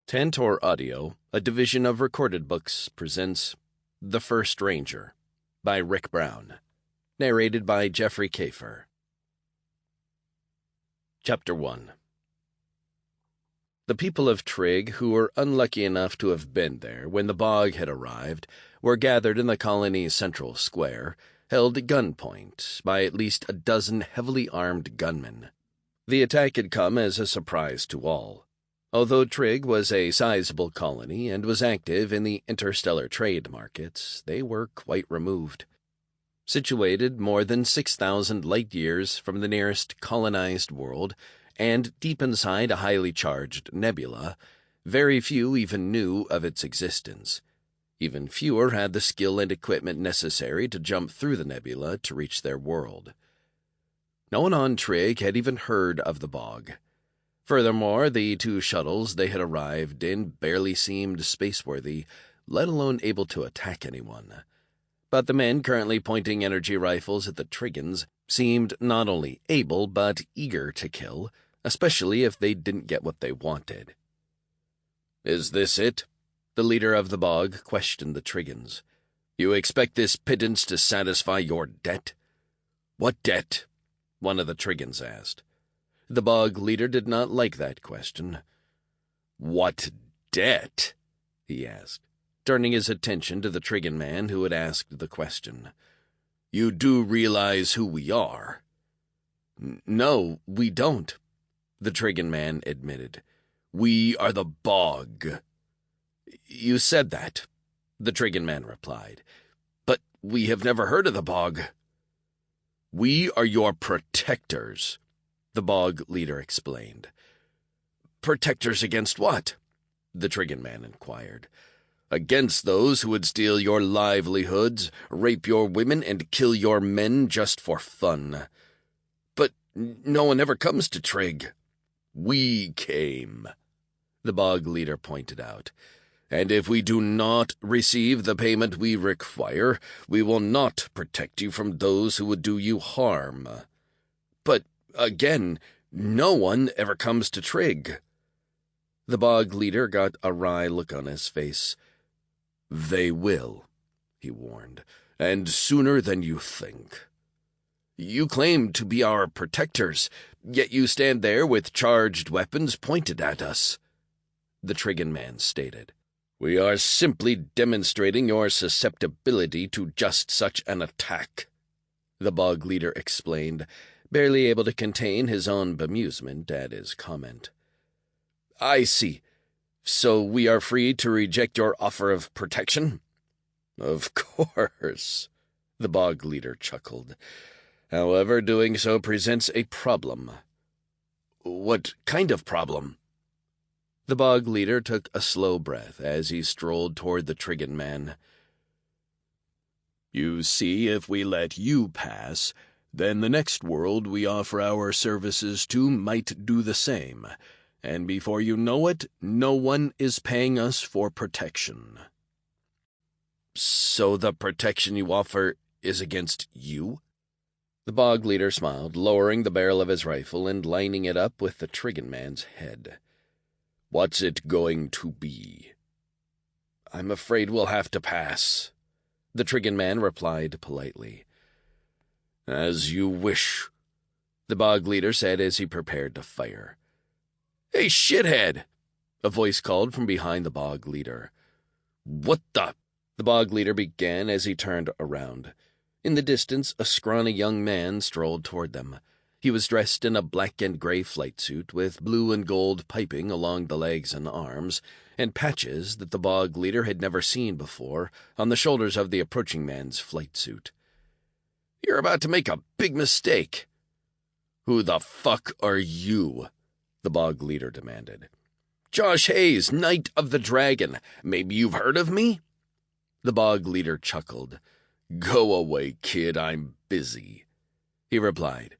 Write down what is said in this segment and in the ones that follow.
Tantor Audio, a division of Recorded Books, presents The First Ranger by Ryk Brown, narrated by Jeffrey Kafer. Chapter 1. The people of Trig, who were unlucky enough to have been there when the bog had arrived, were gathered in the colony's central square, held at gunpoint by at least a dozen heavily armed gunmen. The attack had come as a surprise to all. Although Trig was a sizable colony and was active in the interstellar trade markets, they were quite removed. Situated more than 6,000 light-years from the nearest colonized world, and deep inside a highly charged nebula, very few even knew of its existence. Even fewer had the skill and equipment necessary to jump through the nebula to reach their world. No one on Trig had even heard of the bog. Furthermore, the two shuttles they had arrived in barely seemed spaceworthy, let alone able to attack anyone. But the men currently pointing energy rifles at the Trigans seemed not only able but eager to kill, especially if they didn't get what they wanted. "Is this it?" the leader of the bog questioned the Trigans. "You expect this pittance to satisfy your debt?" "What debt?" one of the Trigans asked. The bog leader did not like that question. "What debt?" he asked, turning his attention to the Trigan man who had asked the question. "You do realize who we are?" "No, we don't," the Trigan man admitted. "We are the bog." "You said that," the Trigan man replied. "But we have never heard of the bog." "We are your protectors," the bog leader explained. "Protectors against what?" the Trigan man inquired. "Against those who would steal your livelihoods, rape your women, and kill your men just for fun." "But no one ever comes to Trig." "We came," the bog leader pointed out. "And if we do not receive the payment we require, we will not protect you from those who would do you harm." "But again, no one ever comes to Trig." The bog leader got a wry look on his face. "They will," he warned, "and sooner than you think." "You claim to be our protectors, yet you stand there with charged weapons pointed at us," the Trigan man stated. "We are simply demonstrating your susceptibility to just such an attack," the bog leader explained, barely able to contain his own bemusement at his comment. "I see. So we are free to reject your offer of protection?" "Of course," the bog leader chuckled. "However, doing so presents a problem." "What kind of problem?" The bog leader took a slow breath as he strolled toward the Trigan man. "You see, if we let you pass, then the next world we offer our services to might do the same, and before you know it, no one is paying us for protection." "So the protection you offer is against you?" The bog leader smiled, lowering the barrel of his rifle and lining it up with the Trigan man's head. "What's it going to be?" "I'm afraid we'll have to pass," the Trigan man replied politely. "As you wish," the bog leader said as he prepared to fire. "Hey, shithead!" a voice called from behind the bog leader. "What the—" the bog leader began as he turned around. In the distance, a scrawny young man strolled toward them. He was dressed in a black and gray flight suit with blue and gold piping along the legs and arms, and patches that the bog leader had never seen before on the shoulders of the approaching man's flight suit. "You're about to make a big mistake." "Who the fuck are you?" the bog leader demanded. "Josh Hayes, Knight of the Dragon. Maybe you've heard of me?" The bog leader chuckled. "Go away, kid, I'm busy," he replied,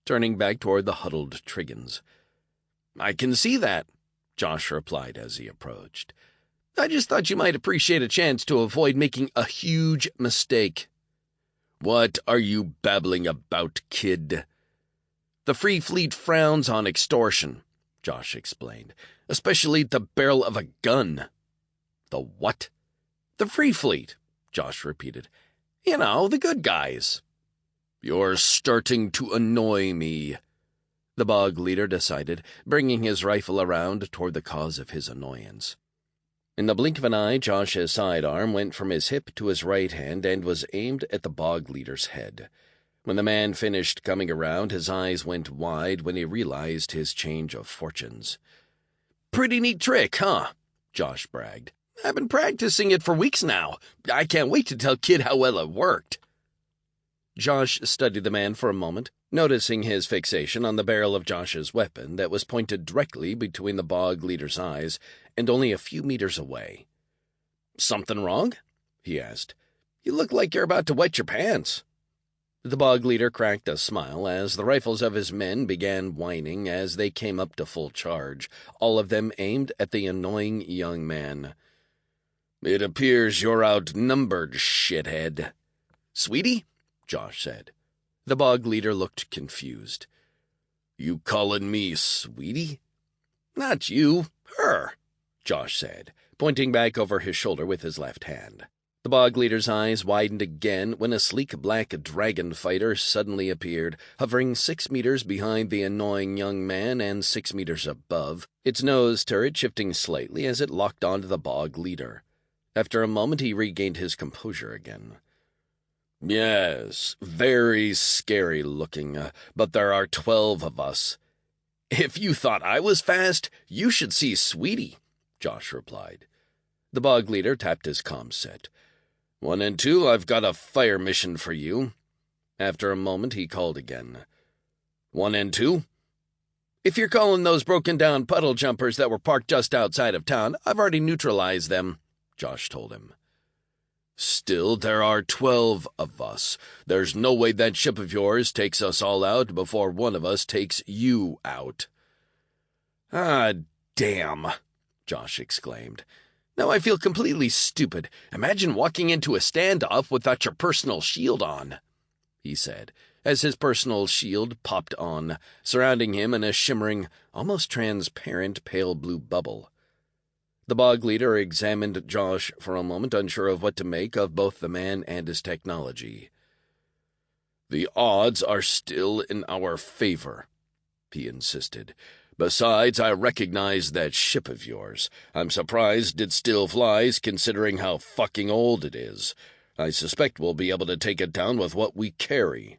turning back toward the huddled Trigans. "I can see that," Josh replied as he approached. "I just thought you might appreciate a chance to avoid making a huge mistake." "What are you babbling about, kid?" "The Free Fleet frowns on extortion," Josh explained. "Especially the barrel of a gun." "The what?" "The Free Fleet," Josh repeated. "You know, the good guys." "You're starting to annoy me," the bog leader decided, bringing his rifle around toward the cause of his annoyance. In the blink of an eye, Josh's sidearm went from his hip to his right hand and was aimed at the bog leader's head. When the man finished coming around, his eyes went wide when he realized his change of fortunes. "Pretty neat trick, huh?" Josh bragged. "I've been practicing it for weeks now. I can't wait to tell Kid how well it worked." Josh studied the man for a moment, noticing his fixation on the barrel of Josh's weapon that was pointed directly between the bog leader's eyes and only a few meters away. "Something wrong?" he asked. "You look like you're about to wet your pants." The bog leader cracked a smile as the rifles of his men began whining as they came up to full charge, all of them aimed at the annoying young man. "It appears you're outnumbered, shithead." "Sweetie?" Josh said. The bog leader looked confused. "You calling me sweetie?" "Not you, her," Josh said, pointing back over his shoulder with his left hand. The bog leader's eyes widened again when a sleek black dragon fighter suddenly appeared, hovering 6 meters behind the annoying young man and 6 meters above, its nose turret shifting slightly as it locked onto the bog leader. After a moment, he regained his composure again. "Yes, very scary looking, but there are 12 of us." "If you thought I was fast, you should see Sweetie," Josh replied. The bog leader tapped his comm set. 1 and 2, I've got a fire mission for you." After a moment, he called again. 1 and 2? "If you're calling those broken-down puddle jumpers that were parked just outside of town, I've already neutralized them," Josh told him. "Still, there are 12 of us. There's no way that ship of yours takes us all out before one of us takes you out." "Ah, damn," Josh exclaimed. "Now I feel completely stupid. Imagine walking into a standoff without your personal shield on," he said, as his personal shield popped on, surrounding him in a shimmering, almost transparent pale blue bubble. The bog leader examined Josh for a moment, unsure of what to make of both the man and his technology. "The odds are still in our favor," he insisted. "Besides, I recognize that ship of yours. I'm surprised it still flies, considering how fucking old it is. I suspect we'll be able to take it down with what we carry."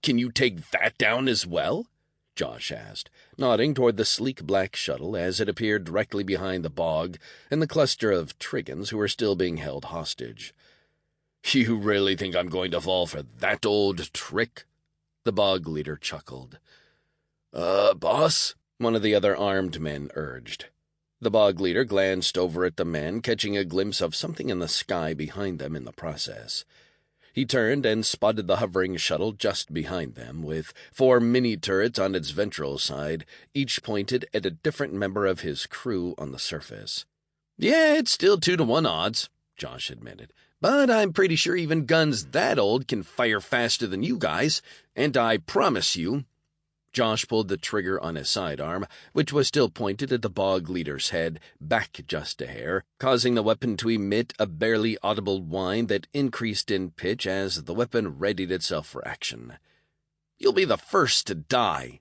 "Can you take that down as well?" Josh asked, nodding toward the sleek black shuttle as it appeared directly behind the bog and the cluster of Triggans who were still being held hostage. "You really think I'm going to fall for that old trick?" the bog leader chuckled. Boss?" one of the other armed men urged. The bog leader glanced over at the men, catching a glimpse of something in the sky behind them in the process. He turned and spotted the hovering shuttle just behind them, with 4 mini-turrets on its ventral side, each pointed at a different member of his crew on the surface. "Yeah, it's still 2-to-1 odds," Josh admitted. "But I'm pretty sure even guns that old can fire faster than you guys, and I promise you—" Josh pulled the trigger on his sidearm, which was still pointed at the bog leader's head, back just a hair, causing the weapon to emit a barely audible whine that increased in pitch as the weapon readied itself for action. "You'll be the first to die."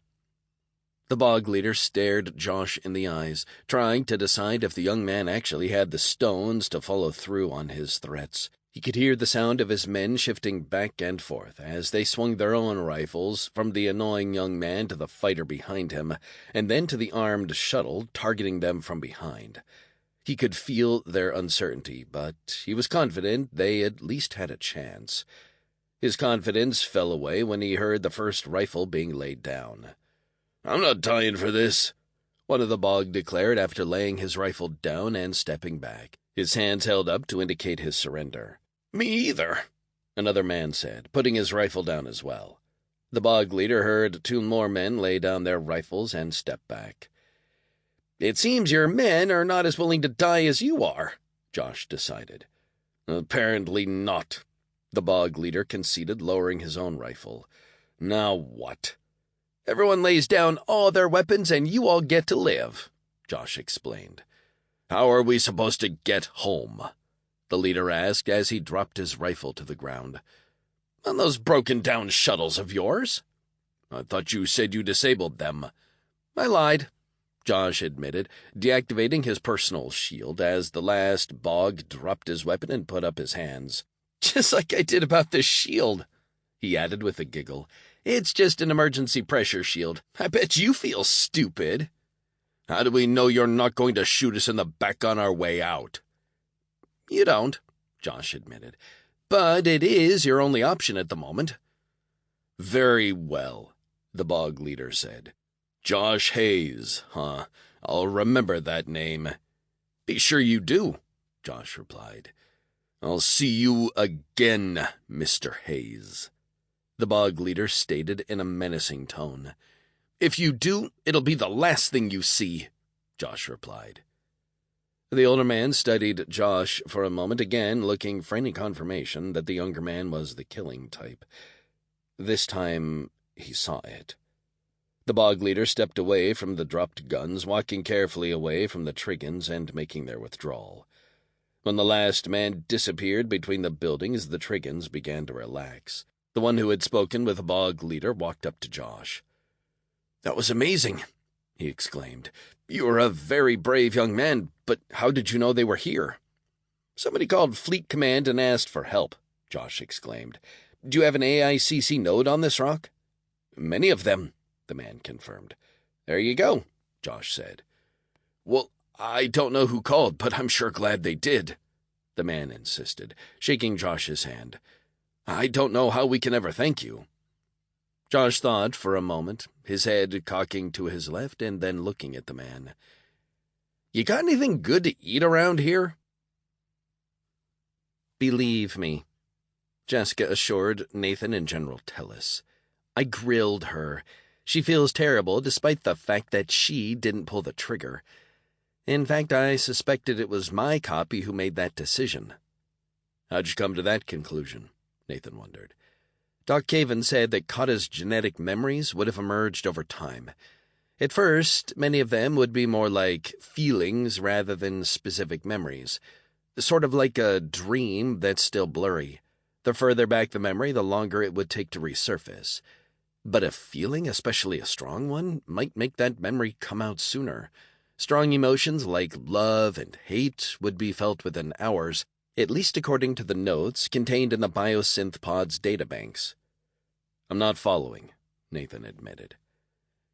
The bog leader stared Josh in the eyes, trying to decide if the young man actually had the stones to follow through on his threats. He could hear the sound of his men shifting back and forth as they swung their own rifles from the annoying young man to the fighter behind him, and then to the armed shuttle targeting them from behind. He could feel their uncertainty, but he was confident they at least had a chance. His confidence fell away when he heard the first rifle being laid down. "I'm not dying for this," one of the bog declared after laying his rifle down and stepping back, his hands held up to indicate his surrender. "Me either," another man said, putting his rifle down as well. The bog leader heard 2 more men lay down their rifles and step back. "It seems your men are not as willing to die as you are," Josh decided. "Apparently not," the bog leader conceded, lowering his own rifle. "Now what?" Everyone lays down all their weapons and you all get to live, Josh explained. How are we supposed to get home? The leader asked as he dropped his rifle to the ground. On those broken-down shuttles of yours? I thought you said you disabled them. I lied, Josh admitted, deactivating his personal shield as the last Bog dropped his weapon and put up his hands. Just like I did about the shield, he added with a giggle. It's just an emergency pressure shield. I bet you feel stupid. How do we know you're not going to shoot us in the back on our way out? You don't, Josh admitted. But it is your only option at the moment. Very well, the Bog leader said. Josh Hayes, huh? I'll remember that name. Be sure you do, Josh replied. I'll see you again, Mr. Hayes, the Bog leader stated in a menacing tone. If you do, it'll be the last thing you see, Josh replied. The older man studied Josh for a moment, again looking for any confirmation that the younger man was the killing type. This time he saw it. The Bog leader stepped away from the dropped guns, walking carefully away from the Triggins and making their withdrawal. When the last man disappeared between the buildings, the Triggins began to relax. The one who had spoken with the Bog leader walked up to Josh. That was amazing, he exclaimed. You are a very brave young man, but how did you know they were here? Somebody called Fleet Command and asked for help, Josh exclaimed. Do you have an AICC node on this rock? Many of them, the man confirmed. There you go, Josh said. Well, I don't know who called, but I'm sure glad they did, the man insisted, shaking Josh's hand. I don't know how we can ever thank you. Josh thought for a moment, his head cocking to his left and then looking at the man. You got anything good to eat around here? Believe me, Jessica assured Nathan and General Tellis. I grilled her. She feels terrible despite the fact that she didn't pull the trigger. In fact, I suspected it was my copy who made that decision. How'd you come to that conclusion? Nathan wondered. Doc Caven said that Kata's genetic memories would have emerged over time. At first, many of them would be more like feelings rather than specific memories, sort of like a dream that's still blurry. The further back the memory, the longer it would take to resurface. But a feeling, especially a strong one, might make that memory come out sooner. Strong emotions like love and hate would be felt within hours, at least according to the notes contained in the biosynth pod's databanks. I'm not following, Nathan admitted.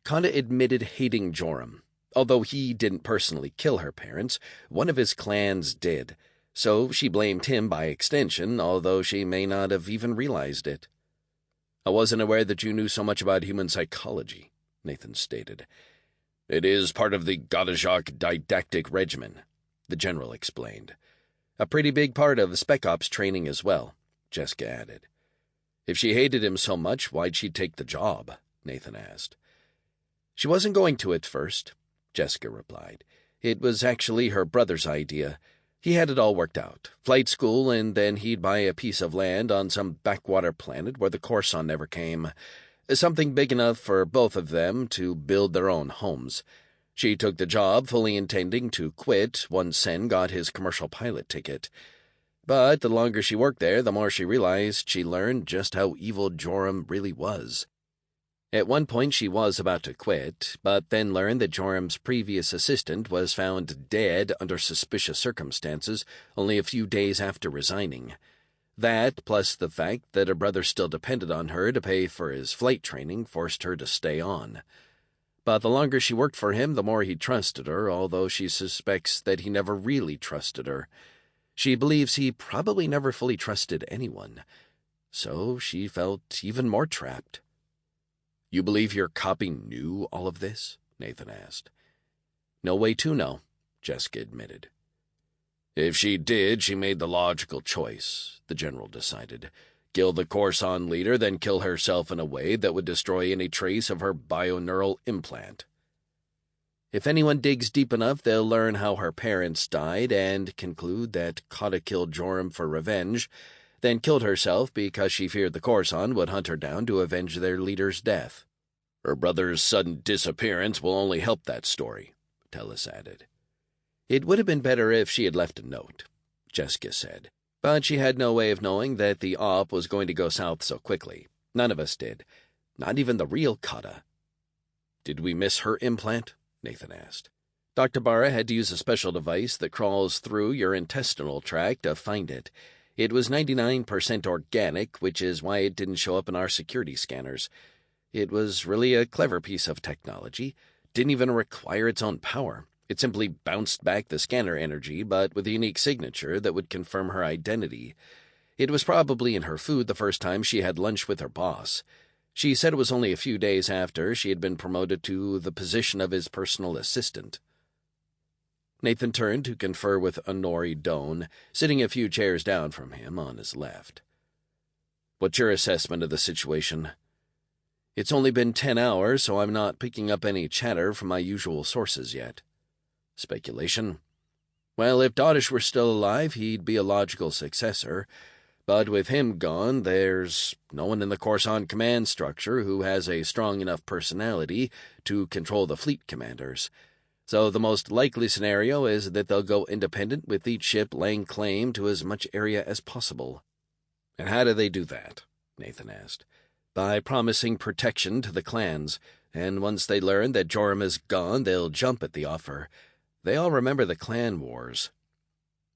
Kata admitted hating Joram. Although he didn't personally kill her parents, one of his clans did, so she blamed him by extension, although she may not have even realized it. I wasn't aware that you knew so much about human psychology, Nathan stated. It is part of the Godajak didactic regimen, the general explained. A pretty big part of Spec Ops training as well, Jessica added. If she hated him so much, why'd she take the job? Nathan asked. She wasn't going to at first, Jessica replied. It was actually her brother's idea. He had it all worked out. Flight school, and then he'd buy a piece of land on some backwater planet where the Corson never came. Something big enough for both of them to build their own homes. She took the job, fully intending to quit once Sen got his commercial pilot ticket. But the longer she worked there, the more she realized she learned just how evil Joram really was. At one point she was about to quit, but then learned that Joram's previous assistant was found dead under suspicious circumstances only a few days after resigning. That, plus the fact that her brother still depended on her to pay for his flight training, forced her to stay on. But the longer she worked for him, the more he trusted her, although she suspects that he never really trusted her. She believes he probably never fully trusted anyone. So she felt even more trapped. You believe your copy knew all of this? Nathan asked. No way to know, Jessica admitted. If she did, she made the logical choice, the general decided. Kill the Corson leader, then kill herself in a way that would destroy any trace of her bioneural implant. If anyone digs deep enough, they'll learn how her parents died and conclude that Kata killed Joram for revenge, then killed herself because she feared the Corson would hunt her down to avenge their leader's death. Her brother's sudden disappearance will only help that story, Tellus added. It would have been better if she had left a note, Jessica said, but she had no way of knowing that the op was going to go south so quickly. None of us did, not even the real Kata. Did we miss her implant? Nathan asked. Dr. Barra had to use a special device that crawls through your intestinal tract to find it. It was 99% organic, which is why it didn't show up in our security scanners. It was really a clever piece of technology. Didn't even require its own power. It simply bounced back the scanner energy, but with a unique signature that would confirm her identity. It was probably in her food the first time she had lunch with her boss. She said it was only a few days after she had been promoted to the position of his personal assistant. Nathan turned to confer with Honori Doan, sitting a few chairs down from him on his left. What's your assessment of the situation? It's only been 10 hours, so I'm not picking up any chatter from my usual sources yet. Speculation? Well, if Dodish were still alive, he'd be a logical successor. But with him gone, there's no one in the Coruscant command structure who has a strong enough personality to control the fleet commanders. So the most likely scenario is that they'll go independent, with each ship laying claim to as much area as possible. And how do they do that? Nathan asked. By promising protection to the clans, and once they learn that Joram is gone, they'll jump at the offer. They all remember the clan wars.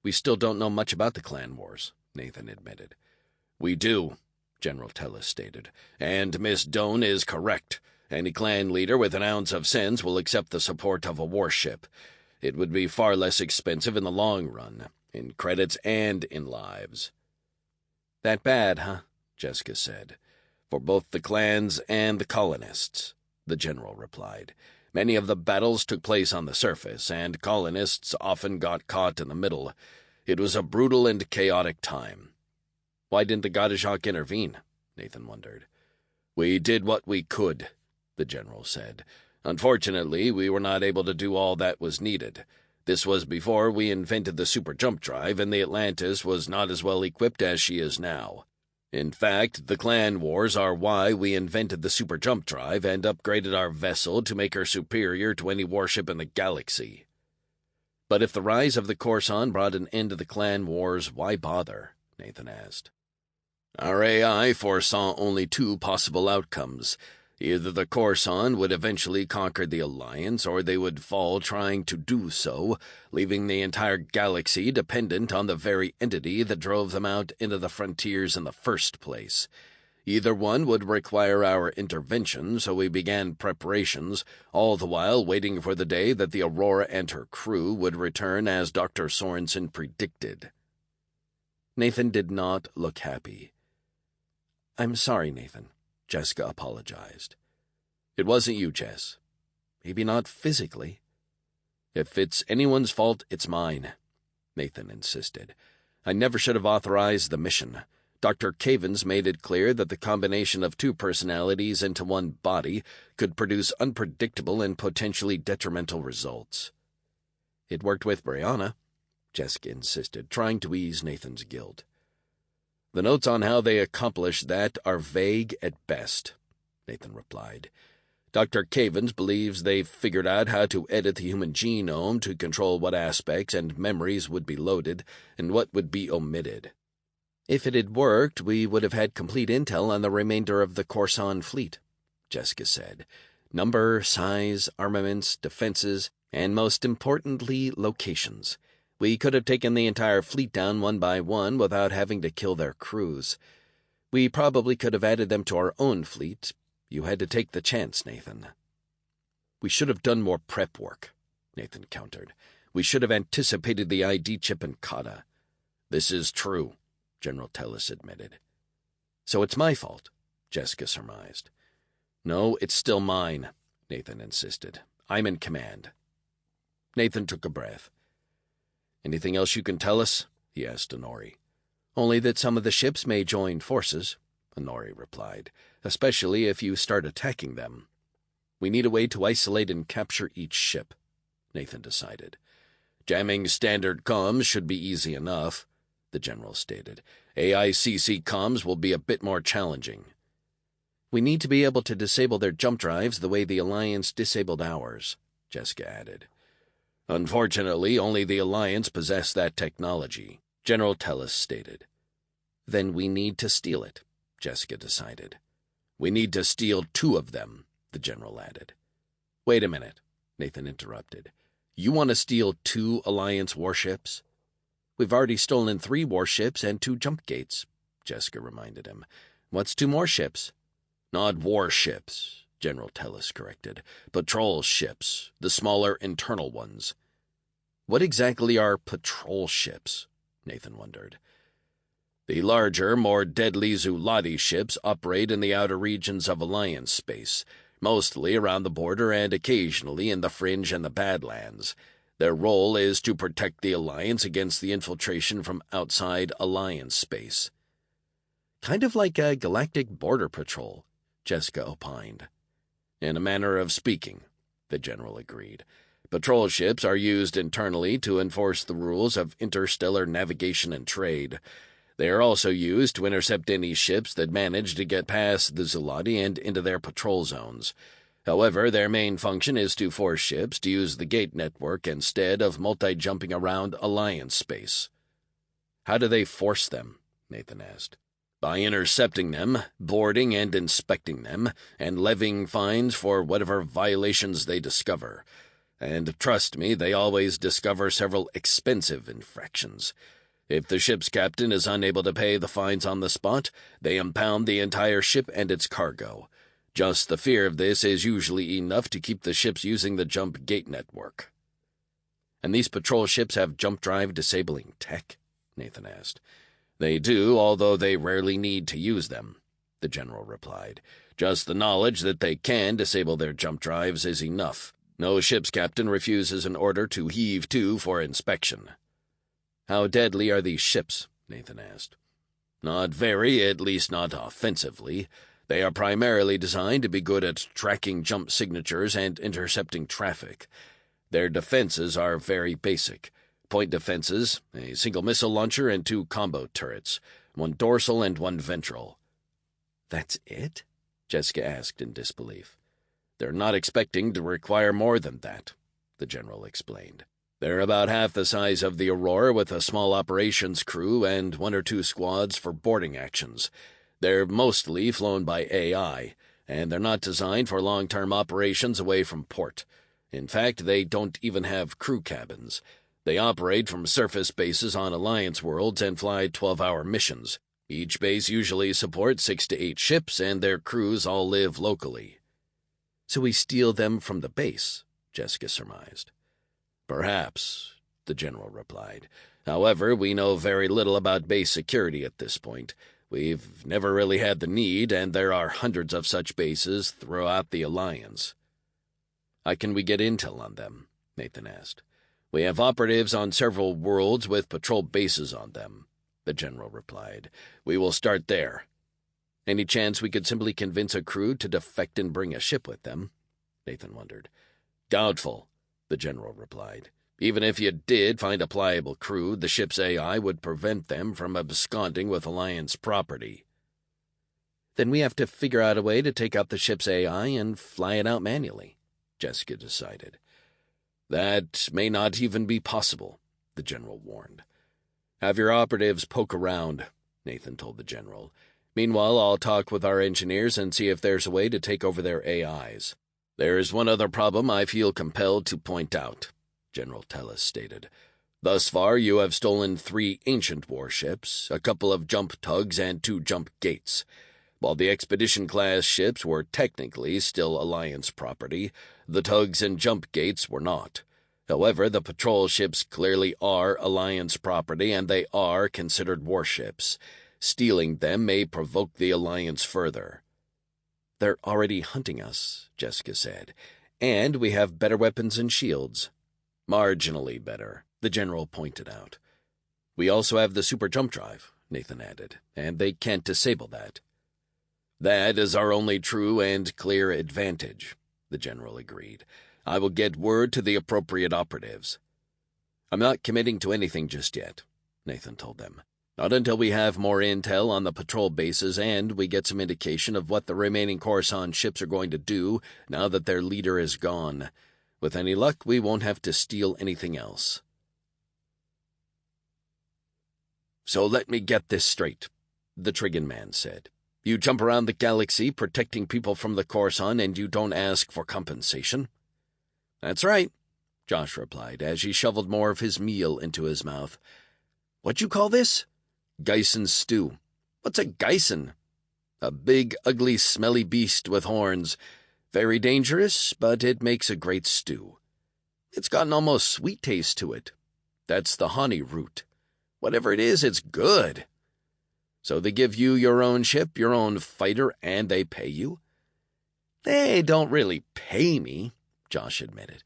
We still don't know much about the clan wars, Nathan admitted. We do, General Tellus stated, and Miss Doan is correct. Any clan leader with an ounce of sense will accept the support of a warship. It would be far less expensive in the long run, in credits and in lives. That bad, huh? Jessica said. For both the clans and the colonists, the general replied. Many of the battles took place on the surface, and colonists often got caught in the middle. It was a brutal and chaotic time. Why didn't the Gadajak intervene? Nathan wondered. We did what we could, the general said. Unfortunately, we were not able to do all that was needed. This was before we invented the super jump drive, and the Atlantis was not as well equipped as she is now. In fact, the clan wars are why we invented the super jump drive and upgraded our vessel to make her superior to any warship in the galaxy. But if the rise of the Coruscant brought an end to the clan wars, why bother? Nathan asked. Our AI foresaw only 2 possible outcomes. Either the Coruscant would eventually conquer the Alliance, or they would fall trying to do so, leaving the entire galaxy dependent on the very entity that drove them out into the frontiers in the first place. Either one would require our intervention, so we began preparations, all the while waiting for the day that the Aurora and her crew would return as Dr. Sorensen predicted. Nathan did not look happy. I'm sorry, Nathan. Jessica apologized. It wasn't you, Jess. Maybe not physically. If it's anyone's fault, it's mine, Nathan insisted. I never should have authorized the mission. Dr. Cavens made it clear that the combination of 2 personalities into one body could produce unpredictable and potentially detrimental results. It worked with Brianna, Jessica insisted, trying to ease Nathan's guilt. The notes on how they accomplished that are vague at best, Nathan replied. Dr. Cavens believes they've figured out how to edit the human genome to control what aspects and memories would be loaded and what would be omitted. If it had worked, we would have had complete intel on the remainder of the Coruscant fleet, Jessica said. Number, size, armaments, defenses, and most importantly, locations. We could have taken the entire fleet down one by one without having to kill their crews. We probably could have added them to our own fleet. You had to take the chance, Nathan. We should have done more prep work, Nathan countered. We should have anticipated the ID chip in Kata. This is true, General Tellus admitted. So it's my fault, Jessica surmised. No, it's still mine, Nathan insisted. I'm in command. Nathan took a breath. Anything else you can tell us? He asked Honori. Only that some of the ships may join forces, Honori replied, especially if you start attacking them. We need a way to isolate and capture each ship, Nathan decided. Jamming standard comms should be easy enough, the general stated. AICC comms will be a bit more challenging. We need to be able to disable their jump drives the way the Alliance disabled ours, Jessica added. Unfortunately, only the Alliance possess that technology, General Tellis stated. Then we need to steal it, Jessica decided. We need to steal 2 of them, the General added. Wait a minute, Nathan interrupted. You want to steal 2 Alliance warships? We've already stolen 3 warships and 2 jump gates, Jessica reminded him. What's 2 more ships? Not warships, General Tellis corrected. Patrol ships, the smaller internal ones. What exactly are patrol ships? Nathan wondered. The larger, more deadly Zulati ships operate in the outer regions of Alliance space, mostly around the border and occasionally in the Fringe and the Badlands. Their role is to protect the Alliance against the infiltration from outside Alliance space. Kind of like a galactic border patrol, Jessica opined. In a manner of speaking, the General agreed. Patrol ships are used internally to enforce the rules of interstellar navigation and trade. They are also used to intercept any ships that manage to get past the Zulati and into their patrol zones. However, their main function is to force ships to use the gate network instead of multi-jumping around Alliance space. How do they force them? Nathan asked. By intercepting them, boarding and inspecting them, and levying fines for whatever violations they discover. And trust me, they always discover several expensive infractions. If the ship's captain is unable to pay the fines on the spot, they impound the entire ship and its cargo. Just the fear of this is usually enough to keep the ships using the jump gate network. And these patrol ships have jump drive disabling tech? Nathan asked. They do, although they rarely need to use them, the General replied. Just the knowledge that they can disable their jump drives is enough. No ship's captain refuses an order to heave to for inspection. How deadly are these ships? Nathan asked. Not very, at least not offensively. They are primarily designed to be good at tracking jump signatures and intercepting traffic. Their defenses are very basic. Point defenses, a single missile launcher and 2 combo turrets, 1 dorsal and 1 ventral. That's it? Jessica asked in disbelief. They're not expecting to require more than that, the General explained. They're about half the size of the Aurora with a small operations crew and 1 or 2 squads for boarding actions. They're mostly flown by AI, and they're not designed for long-term operations away from port. In fact, they don't even have crew cabins. They operate from surface bases on Alliance worlds and fly 12-hour missions. Each base usually supports 6 to 8 ships, and their crews all live locally. So we steal them from the base, Jessica surmised. Perhaps, the General replied. However, we know very little about base security at this point. We've never really had the need, and there are hundreds of such bases throughout the Alliance. How can we get intel on them? Nathan asked. We have operatives on several worlds with patrol bases on them, the General replied. We will start there. Any chance we could simply convince a crew to defect and bring a ship with them? Nathan wondered. Doubtful, the General replied. Even if you did find a pliable crew, the ship's AI would prevent them from absconding with Alliance property. Then we have to figure out a way to take out the ship's AI and fly it out manually, Jessica decided. That may not even be possible, the General warned. Have your operatives poke around, Nathan told the General. Meanwhile, I'll talk with our engineers and see if there's a way to take over their AIs. There is one other problem I feel compelled to point out, General Tellis stated. Thus far, you have stolen 3 ancient warships, a couple of jump tugs, and 2 jump gates. While the Expedition-class ships were technically still Alliance property, the tugs and jump gates were not. However, the patrol ships clearly are Alliance property, and they are considered warships. Stealing them may provoke the Alliance further. They're already hunting us, Jessica said, and we have better weapons and shields. Marginally better, the General pointed out. We also have the super jump drive, Nathan added, and they can't disable that. That is our only true and clear advantage, the General agreed. I will get word to the appropriate operatives. I'm not committing to anything just yet, Nathan told them. Not until we have more intel on the patrol bases and we get some indication of what the remaining Coruscant ships are going to do now that their leader is gone. With any luck, we won't have to steal anything else. So let me get this straight, the Trigon man said. You jump around the galaxy protecting people from the Coruscant and you don't ask for compensation? That's right, Josh replied as he shoveled more of his meal into his mouth. What'd you call this? Geisen stew. What's a Geisen? A big, ugly, smelly beast with horns. Very dangerous, but it makes a great stew. It's got an almost sweet taste to it. That's the honey root. Whatever it is, it's good. So they give you your own ship, your own fighter, and they pay you? They don't really pay me, Josh admitted.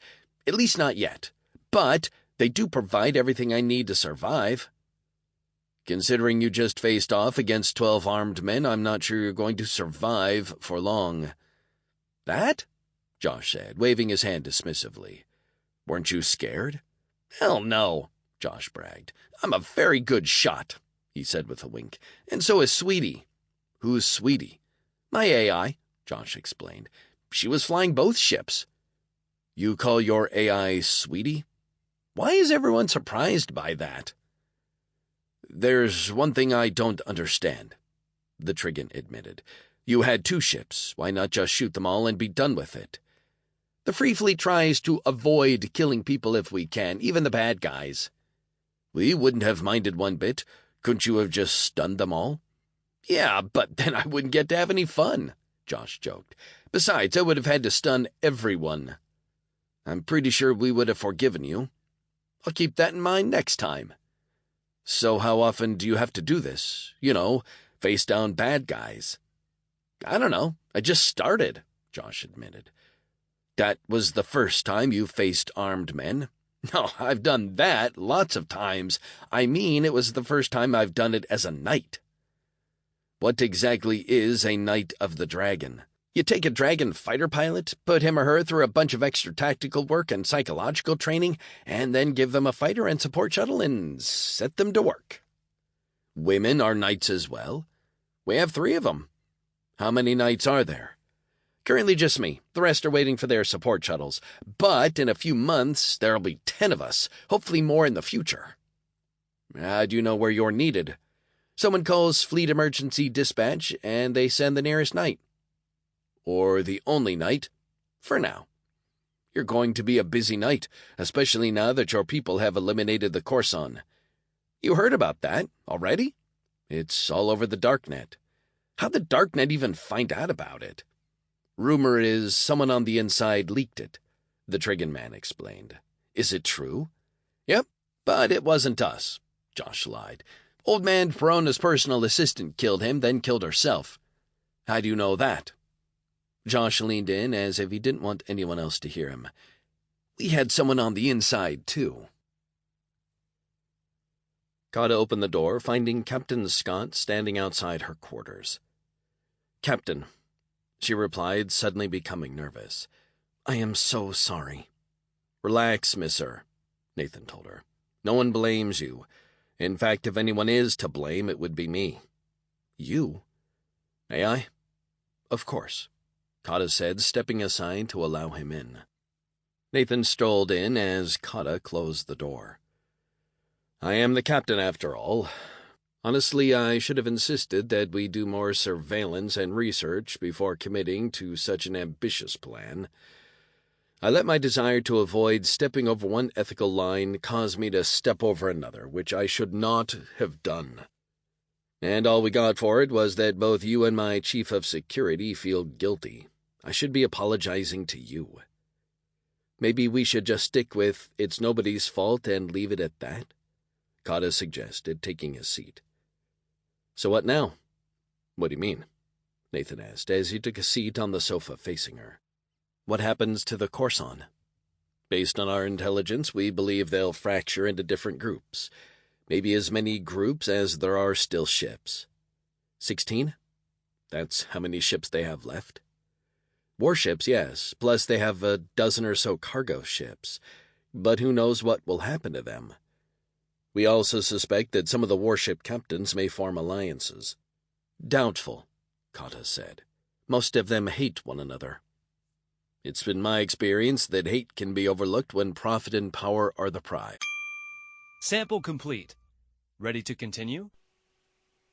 At least not yet. But they do provide everything I need to survive. Considering you just faced off against 12 armed men, I'm not sure you're going to survive for long. That? Josh said, waving his hand dismissively. Weren't you scared? Hell no, Josh bragged. I'm a very good shot, he said with a wink. And so is Sweetie. Who's Sweetie? My AI, Josh explained. She was flying both ships. You call your AI Sweetie? Why is everyone surprised by that? There's one thing I don't understand, the Trigon admitted. You had 2 ships. Why not just shoot them all and be done with it? The Free Fleet tries to avoid killing people if we can, even the bad guys. We wouldn't have minded one bit. Couldn't you have just stunned them all? Yeah, but then I wouldn't get to have any fun, Josh joked. Besides, I would have had to stun everyone. I'm pretty sure we would have forgiven you. I'll keep that in mind next time. So how often do you have to do this? You know, face down bad guys. I don't know. I just started, Josh admitted. That was the first time you faced armed men? No, I've done that lots of times. I mean, it was the first time I've done it as a knight. What exactly is a Knight of the Dragon? You take a dragon fighter pilot, put him or her through a bunch of extra tactical work and psychological training, and then give them a fighter and support shuttle and set them to work. Women are knights as well. We have 3 of them. How many knights are there? Currently just me. The rest are waiting for their support shuttles. But in a few months, there'll be 10 of us, hopefully more in the future. How do you know where you're needed? Someone calls Fleet Emergency Dispatch, and they send the nearest knight. Or the only knight, for now. You're going to be a busy night, especially now that your people have eliminated the Coruscant. You heard about that already? It's all over the Darknet. How'd the Darknet even find out about it? Rumor is someone on the inside leaked it, the Trigon man explained. Is it true? Yep, but it wasn't us, Josh lied. Old man Perona's personal assistant killed him, then killed herself. How do you know that? Josh leaned in as if he didn't want anyone else to hear him. We had someone on the inside, too. Kata opened the door, finding Captain Scott standing outside her quarters. Captain, she replied, suddenly becoming nervous. I am so sorry. Relax, Misser, Nathan told her. No one blames you. In fact, if anyone is to blame, it would be me. You? May I? Of course, Kata said, stepping aside to allow him in. Nathan strolled in as Kata closed the door. I am the captain, after all. Honestly, I should have insisted that we do more surveillance and research before committing to such an ambitious plan. I let my desire to avoid stepping over one ethical line cause me to step over another, which I should not have done. And all we got for it was that both you and my chief of security feel guilty. I should be apologizing to you. Maybe we should just stick with it's nobody's fault and leave it at that? Kata suggested, taking his seat. So what now? What do you mean? Nathan asked, as he took a seat on the sofa facing her. What happens to the Coruscant? Based on our intelligence, we believe they'll fracture into different groups. Maybe as many groups as there are still ships. 16? That's how many ships they have left? Warships, yes, plus they have a dozen or so cargo ships. But who knows what will happen to them? We also suspect that some of the warship captains may form alliances. Doubtful, Kata said. Most of them hate one another. It's been my experience that hate can be overlooked when profit and power are the prize. Sample complete. Ready to continue?